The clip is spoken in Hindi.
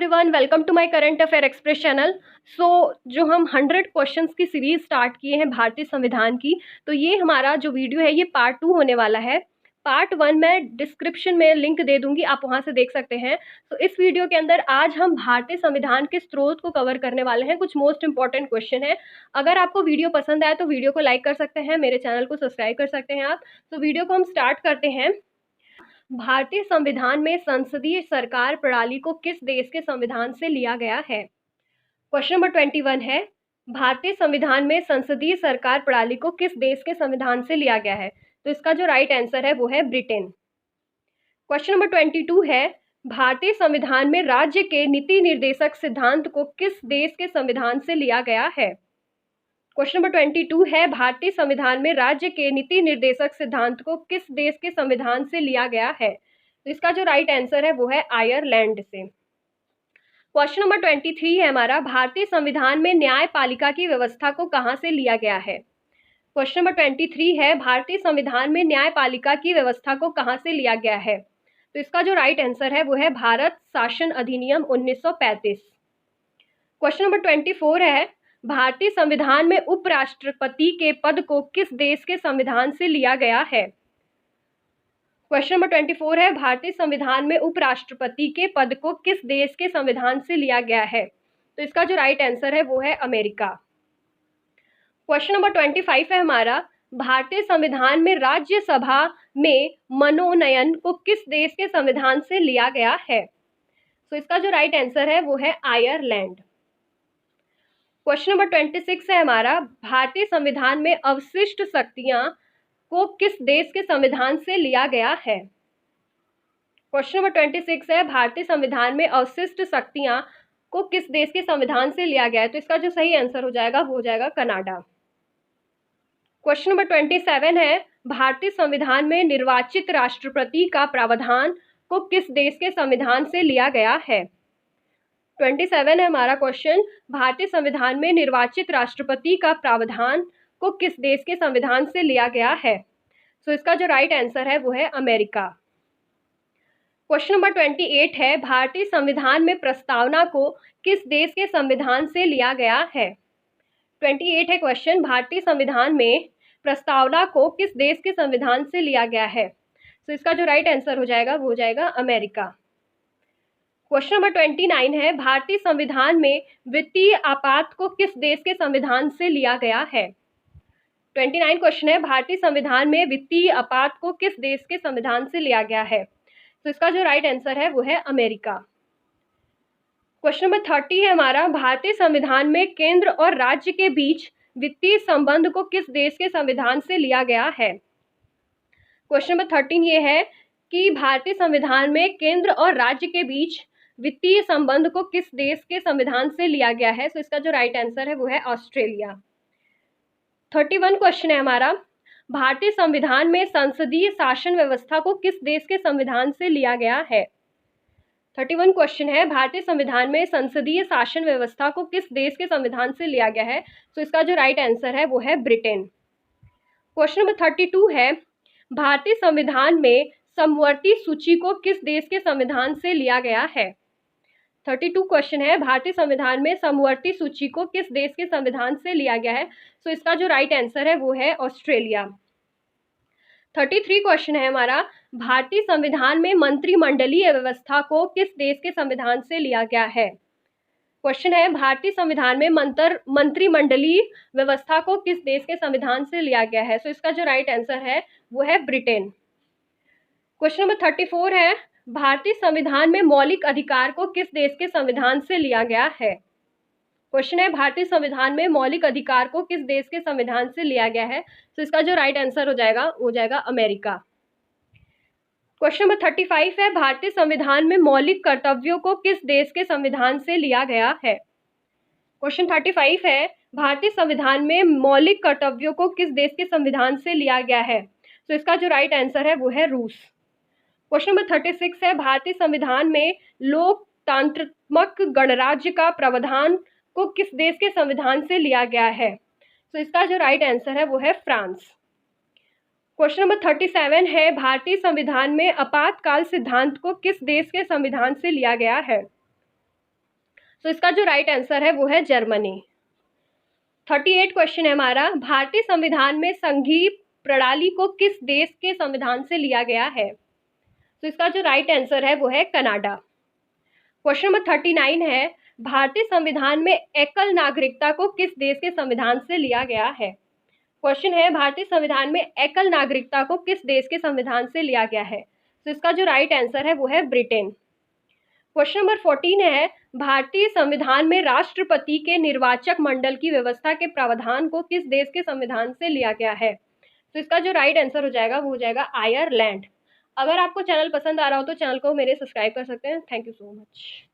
Everyone, welcome to my current affair express channel. जो हम 100 क्वेश्चंस की सीरीज स्टार्ट किए हैं भारतीय संविधान की, तो ये हमारा जो वीडियो है ये पार्ट 2 होने वाला है। पार्ट 1 मैं डिस्क्रिप्शन में लिंक दे दूंगी, आप वहां से देख सकते हैं। तो इस वीडियो के अंदर आज हम भारतीय संविधान के स्रोत को कवर करने वाले हैं। कुछ मोस्ट इंपॉर्टेंट क्वेश्चन है। अगर आपको वीडियो पसंद आए तो वीडियो को लाइक कर सकते हैं, मेरे चैनल को सब्सक्राइब कर सकते हैं आप। तो वीडियो को हम स्टार्ट करते हैं। भारतीय संविधान में संसदीय सरकार प्रणाली को किस देश के संविधान से लिया गया है? क्वेश्चन नंबर 21 है, भारतीय संविधान में संसदीय सरकार प्रणाली को किस देश के संविधान से लिया गया है? तो इसका जो राइट आंसर है वो है ब्रिटेन। क्वेश्चन नंबर 22 है, भारतीय संविधान में राज्य के नीति निर्देशक सिद्धांत को किस देश के संविधान से लिया गया है? क्वेश्चन नंबर 22 है, भारतीय संविधान में राज्य के नीति निर्देशक सिद्धांत को किस देश के संविधान से लिया गया है? तो इसका जो राइट आंसर है वो है आयरलैंड से। क्वेश्चन नंबर 23 है हमारा, भारतीय संविधान में न्यायपालिका की व्यवस्था को कहां से लिया गया है? क्वेश्चन नंबर 23 है, भारतीय संविधान में न्यायपालिका की व्यवस्था को कहां से लिया गया है? तो इसका जो राइट आंसर है वो है भारत शासन अधिनियम 1935। क्वेश्चन नंबर 24 है, भारतीय संविधान में उपराष्ट्रपति के पद को किस देश के संविधान से लिया गया है? क्वेश्चन नंबर 24 है, भारतीय संविधान में उपराष्ट्रपति के पद को किस देश के संविधान से लिया गया है? तो इसका जो राइट आंसर है वो है अमेरिका। क्वेश्चन नंबर 25 है हमारा, भारतीय संविधान में राज्यसभा में मनोनयन को किस देश के संविधान से लिया गया है? तो इसका जो राइट आंसर है वो है आयरलैंड। क्वेश्चन नंबर 26 है हमारा, भारतीय संविधान में अवशिष्ट शक्तियां को किस देश के संविधान से लिया गया है? क्वेश्चन नंबर 26 है, भारतीय संविधान में अवशिष्ट शक्तियां को किस देश के संविधान से लिया गया है? तो इसका जो सही आंसर हो जाएगा वो हो जाएगा कनाडा। क्वेश्चन नंबर 27 है, भारतीय संविधान में निर्वाचित राष्ट्रपति का प्रावधान को किस देश के संविधान से लिया गया है? 27 है हमारा क्वेश्चन, भारतीय संविधान में निर्वाचित राष्ट्रपति का प्रावधान को किस देश के संविधान से लिया गया है? तो इसका जो राइट आंसर है वो है अमेरिका। क्वेश्चन नंबर 28 है, भारतीय संविधान में प्रस्तावना को किस देश के संविधान से लिया गया है? 28 है क्वेश्चन, भारतीय संविधान में प्रस्तावना को किस देश के संविधान से लिया गया है? तो इसका जो राइट आंसर हो जाएगा वो हो जाएगा अमेरिका। क्वेश्चन नंबर 29 है, भारतीय संविधान में वित्तीय आपात को किस देश के संविधान से लिया गया है? 29 क्वेश्चन है, भारतीय संविधान में वित्तीय आपात को किस देश के संविधान से लिया गया है? तो इसका जो राइट आंसर है वो है अमेरिका। क्वेश्चन नंबर 30 है हमारा, भारतीय संविधान में केंद्र और राज्य के बीच वित्तीय संबंध को किस देश के संविधान से लिया गया है? क्वेश्चन नंबर 13 ये है कि भारतीय संविधान में केंद्र और राज्य के बीच वित्तीय संबंध को किस देश के संविधान से लिया गया है? तो इसका जो राइट आंसर है वो है ऑस्ट्रेलिया। 31 क्वेश्चन है हमारा, भारतीय संविधान में संसदीय शासन व्यवस्था को किस देश के संविधान से लिया गया है? 31 क्वेश्चन है, भारतीय संविधान में संसदीय शासन व्यवस्था को किस देश के संविधान से लिया गया है? तो इसका जो राइट आंसर है वो है ब्रिटेन। क्वेश्चन नंबर 32 है, भारतीय संविधान में समवर्ती सूची को किस देश के संविधान से लिया गया है? 32 क्वेश्चन है, भारतीय संविधान में समवर्ती सूची को किस देश के संविधान से लिया गया है? तो इसका जो राइट आंसर है वो है ऑस्ट्रेलिया। 33 क्वेश्चन है हमारा, भारतीय संविधान में मंत्रिमंडलीय व्यवस्था को किस देश के संविधान से लिया गया है? क्वेश्चन है, भारतीय संविधान में मंत्रिमंडलीय व्यवस्था को किस देश के संविधान से लिया गया है? तो इसका जो राइट आंसर है वो है ब्रिटेन। क्वेश्चन नंबर 34 है, भारतीय संविधान में मौलिक अधिकार को किस देश के संविधान से लिया गया है? क्वेश्चन है, भारतीय संविधान में मौलिक अधिकार को किस देश के संविधान से लिया गया है? तो इसका जो राइट आंसर हो जाएगा अमेरिका। क्वेश्चन नंबर 35 है, भारतीय संविधान में मौलिक कर्तव्यों को किस देश के संविधान से लिया गया है? क्वेश्चन 35 है, भारतीय संविधान में मौलिक कर्तव्यों को किस देश के संविधान से लिया गया है? तो इसका जो राइट आंसर है वो है रूस। क्वेश्चन नंबर 36 है, भारतीय संविधान में लोकतांत्रिक गणराज्य का प्रावधान को किस देश के संविधान से लिया गया है? तो इसका जो राइट आंसर है वो है फ्रांस। क्वेश्चन नंबर 37 है, भारतीय संविधान में आपातकाल सिद्धांत को किस देश के संविधान से लिया गया है? तो इसका जो राइट आंसर है वो है जर्मनी। 38 क्वेश्चन है हमारा, भारतीय संविधान में संघीय प्रणाली को किस देश के संविधान से लिया गया है? तो इसका जो राइट आंसर है वो है कनाडा। क्वेश्चन नंबर 39 है, भारतीय संविधान में एकल नागरिकता को किस देश के संविधान से लिया गया है? क्वेश्चन है, भारतीय संविधान में एकल नागरिकता को किस देश के संविधान से लिया गया है? तो इसका जो राइट आंसर है वो है ब्रिटेन। क्वेश्चन नंबर 14 है, भारतीय संविधान में राष्ट्रपति के निर्वाचक मंडल की व्यवस्था के प्रावधान को किस देश के संविधान से लिया गया है? तो इसका जो राइट आंसर हो जाएगा वो हो जाएगा आयरलैंड। अगर आपको चैनल पसंद आ रहा हो तो चैनल को मेरे सब्सक्राइब कर सकते हैं। Thank you so much.